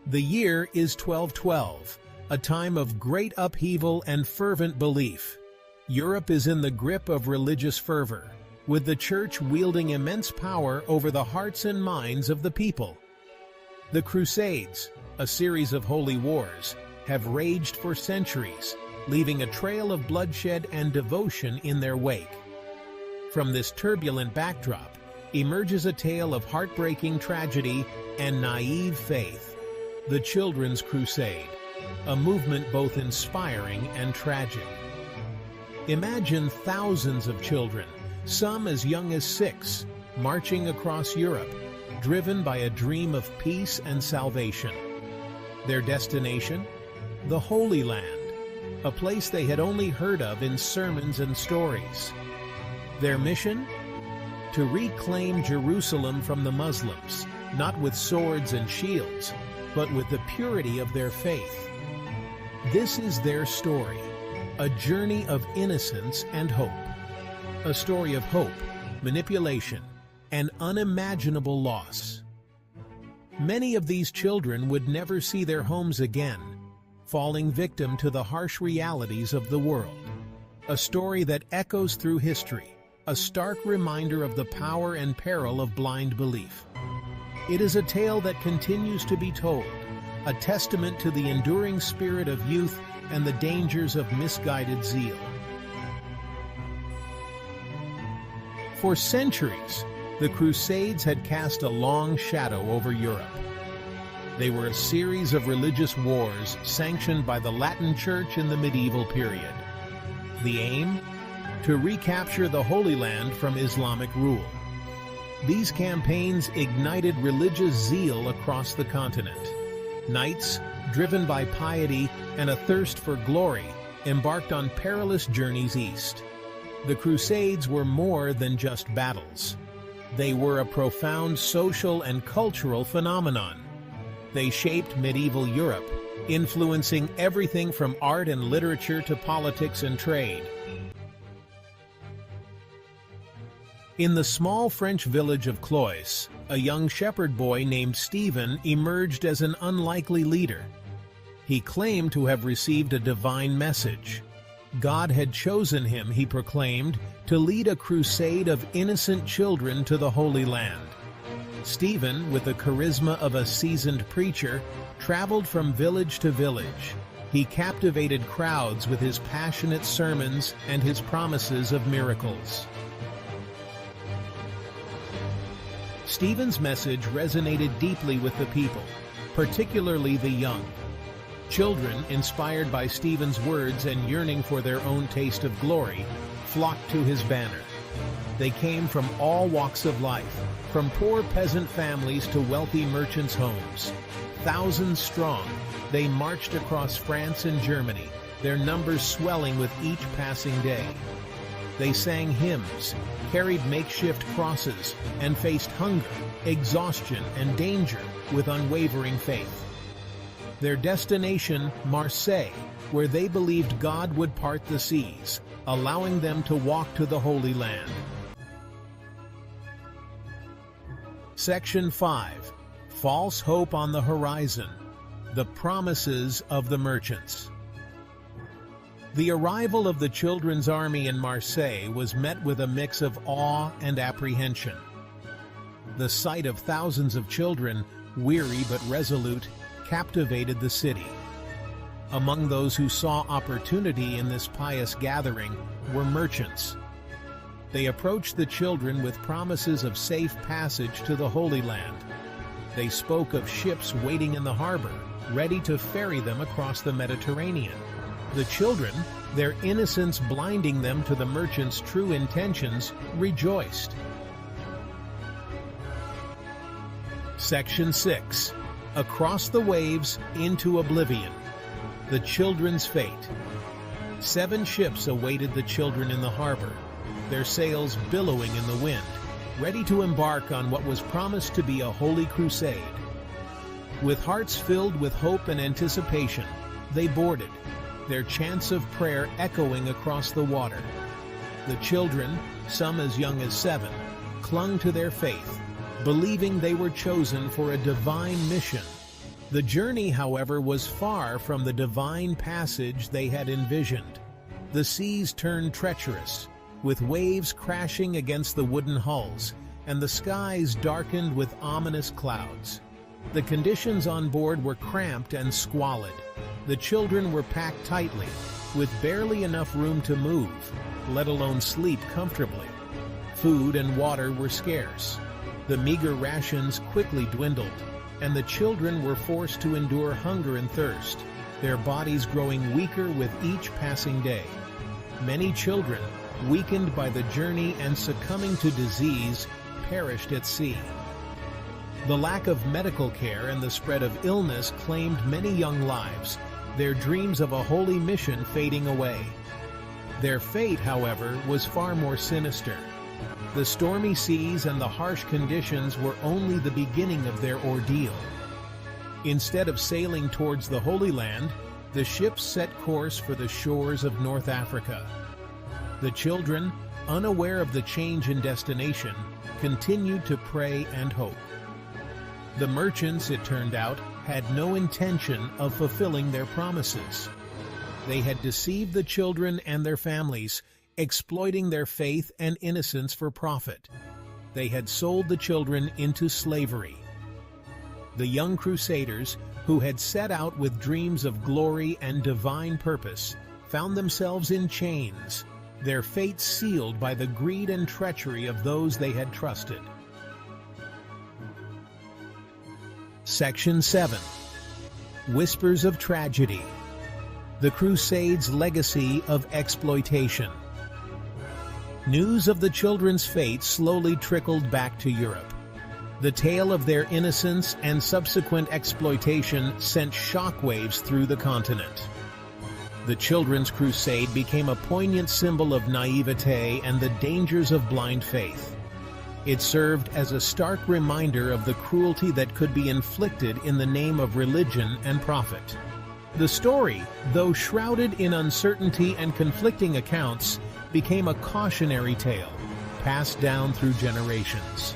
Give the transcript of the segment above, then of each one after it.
The year is 1212, a time of great upheaval and fervent belief. Europe is in the grip of religious fervor, with the Church wielding immense power over the hearts and minds of the people. The Crusades, a series of holy wars, have raged for centuries, leaving a trail of bloodshed and devotion in their wake. From this turbulent backdrop emerges a tale of heartbreaking tragedy and naive faith, the Children's Crusade, a movement both inspiring and tragic. Imagine thousands of children, some as young as 6, marching across Europe, driven by a dream of peace and salvation. Their destination? The Holy Land, a place they had only heard of in sermons and stories. Their mission? To reclaim Jerusalem from the Muslims, not with swords and shields, but with the purity of their faith. This is their story, a journey of innocence and hope. A story of hope, manipulation, and unimaginable loss. Many of these children would never see their homes again, falling victim to the harsh realities of the world. A story that echoes through history, a stark reminder of the power and peril of blind belief. It is a tale that continues to be told, a testament to the enduring spirit of youth and the dangers of misguided zeal. For centuries, the Crusades had cast a long shadow over Europe. They were a series of religious wars sanctioned by the Latin Church in the medieval period. The aim? To recapture the Holy Land from Islamic rule. These campaigns ignited religious zeal across the continent. Knights, driven by piety and a thirst for glory, embarked on perilous journeys east. The Crusades were more than just battles. They were a profound social and cultural phenomenon. They shaped medieval Europe, influencing everything from art and literature to politics and trade. In the small French village of Cloyes, a young shepherd boy named Stephen emerged as an unlikely leader. He claimed to have received a divine message. God had chosen him, he proclaimed, to lead a crusade of innocent children to the Holy Land. Stephen, with the charisma of a seasoned preacher, traveled from village to village. He captivated crowds with his passionate sermons and his promises of miracles. Stephen's message resonated deeply with the people, particularly the young. Children, inspired by Stephen's words and yearning for their own taste of glory, flocked to his banner. They came from all walks of life, from poor peasant families to wealthy merchants' homes. Thousands strong, they marched across France and Germany, their numbers swelling with each passing day. They sang hymns, carried makeshift crosses, and faced hunger, exhaustion, and danger with unwavering faith. Their destination, Marseille, where they believed God would part the seas, allowing them to walk to the Holy Land. Section 5. False Hope on the Horizon. The Promises of the Merchants. The arrival of the Children's Army in Marseille was met with a mix of awe and apprehension. The sight of thousands of children, weary but resolute, captivated the city. Among those who saw opportunity in this pious gathering were merchants. They approached the children with promises of safe passage to the Holy Land. They spoke of ships waiting in the harbor, ready to ferry them across the Mediterranean. The children, their innocence blinding them to the merchants' true intentions, rejoiced. Section 6. Across the waves into oblivion. The children's fate. 7 ships awaited the children in the harbor, their sails billowing in the wind, ready to embark on what was promised to be a holy crusade. With hearts filled with hope and anticipation, they boarded, their chants of prayer echoing across the water. The children, some as young as 7, clung to their faith, believing they were chosen for a divine mission. The journey, however, was far from the divine passage they had envisioned. The seas turned treacherous, with waves crashing against the wooden hulls, and the skies darkened with ominous clouds. The conditions on board were cramped and squalid. The children were packed tightly, with barely enough room to move, let alone sleep comfortably. Food and water were scarce. The meager rations quickly dwindled, and the children were forced to endure hunger and thirst, their bodies growing weaker with each passing day. Many children, weakened by the journey and succumbing to disease, perished at sea. The lack of medical care and the spread of illness claimed many young lives, their dreams of a holy mission fading away. Their fate, however, was far more sinister. The stormy seas and the harsh conditions were only the beginning of their ordeal. Instead of sailing towards the Holy Land, the ships set course for the shores of North Africa. The children, unaware of the change in destination, continued to pray and hope. The merchants, it turned out, had no intention of fulfilling their promises. They had deceived the children and their families, exploiting their faith and innocence for profit. They had sold the children into slavery. The young crusaders, who had set out with dreams of glory and divine purpose, found themselves in chains, their fate sealed by the greed and treachery of those they had trusted. Section 7. Whispers of Tragedy. The Crusades' Legacy of Exploitation. News of the children's fate slowly trickled back to Europe. The tale of their innocence and subsequent exploitation sent shockwaves through the continent. The Children's Crusade became a poignant symbol of naivete and the dangers of blind faith. It served as a stark reminder of the cruelty that could be inflicted in the name of religion and profit. The story, though shrouded in uncertainty and conflicting accounts, became a cautionary tale, passed down through generations.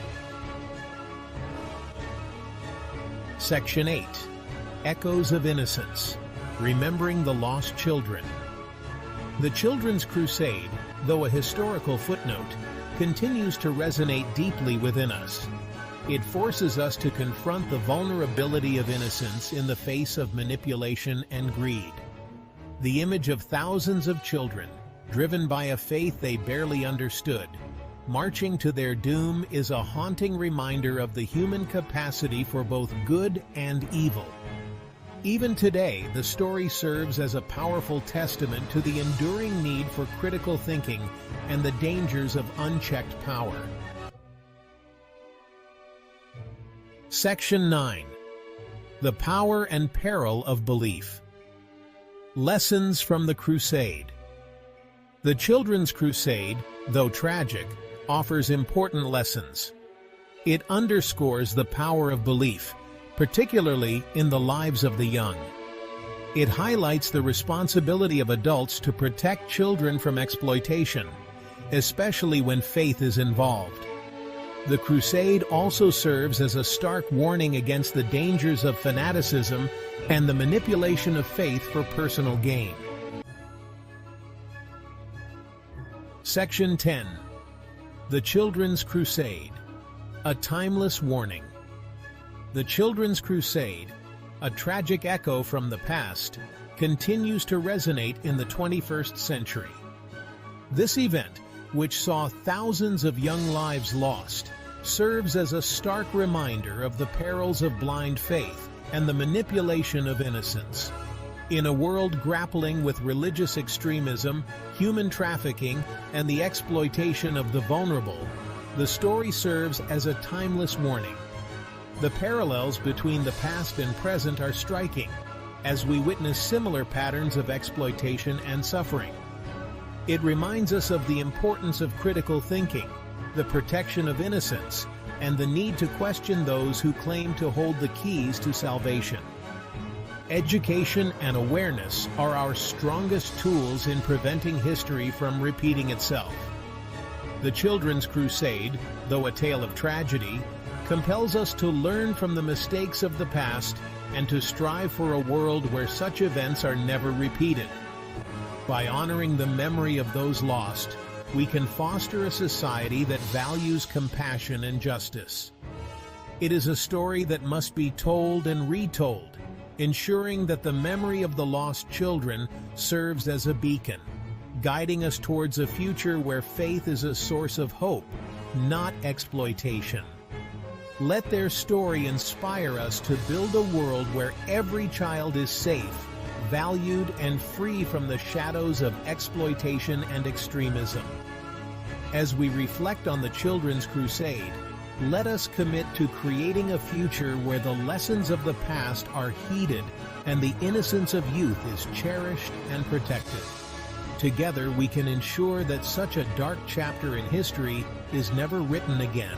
Section 8. Echoes of Innocence. Remembering the Lost Children. The Children's Crusade, though a historical footnote, continues to resonate deeply within us. It forces us to confront the vulnerability of innocence in the face of manipulation and greed. The image of thousands of children, driven by a faith they barely understood, marching to their doom is a haunting reminder of the human capacity for both good and evil. Even today, the story serves as a powerful testament to the enduring need for critical thinking and the dangers of unchecked power. Section 9. The Power and Peril of Belief. Lessons from the Crusade. The Children's Crusade, though tragic, offers important lessons. It underscores the power of belief, particularly in the lives of the young. It highlights the responsibility of adults to protect children from exploitation, especially when faith is involved. The Crusade also serves as a stark warning against the dangers of fanaticism and the manipulation of faith for personal gain. Section 10. The Children's Crusade. A timeless warning. The Children's Crusade, a tragic echo from the past, continues to resonate in the 21st century. This event, which saw thousands of young lives lost, serves as a stark reminder of the perils of blind faith and the manipulation of innocence. In a world grappling with religious extremism, human trafficking, and the exploitation of the vulnerable, the story serves as a timeless warning. The parallels between the past and present are striking, as we witness similar patterns of exploitation and suffering. It reminds us of the importance of critical thinking, the protection of innocence, and the need to question those who claim to hold the keys to salvation. Education and awareness are our strongest tools in preventing history from repeating itself. The Children's Crusade, though a tale of tragedy, compels us to learn from the mistakes of the past and to strive for a world where such events are never repeated. By honoring the memory of those lost, we can foster a society that values compassion and justice. It is a story that must be told and retold, ensuring that the memory of the lost children serves as a beacon, guiding us towards a future where faith is a source of hope, not exploitation. Let their story inspire us to build a world where every child is safe, valued, and free from the shadows of exploitation and extremism. As we reflect on the Children's Crusade, let us commit to creating a future where the lessons of the past are heeded and the innocence of youth is cherished and protected. Together we can ensure that such a dark chapter in history is never written again.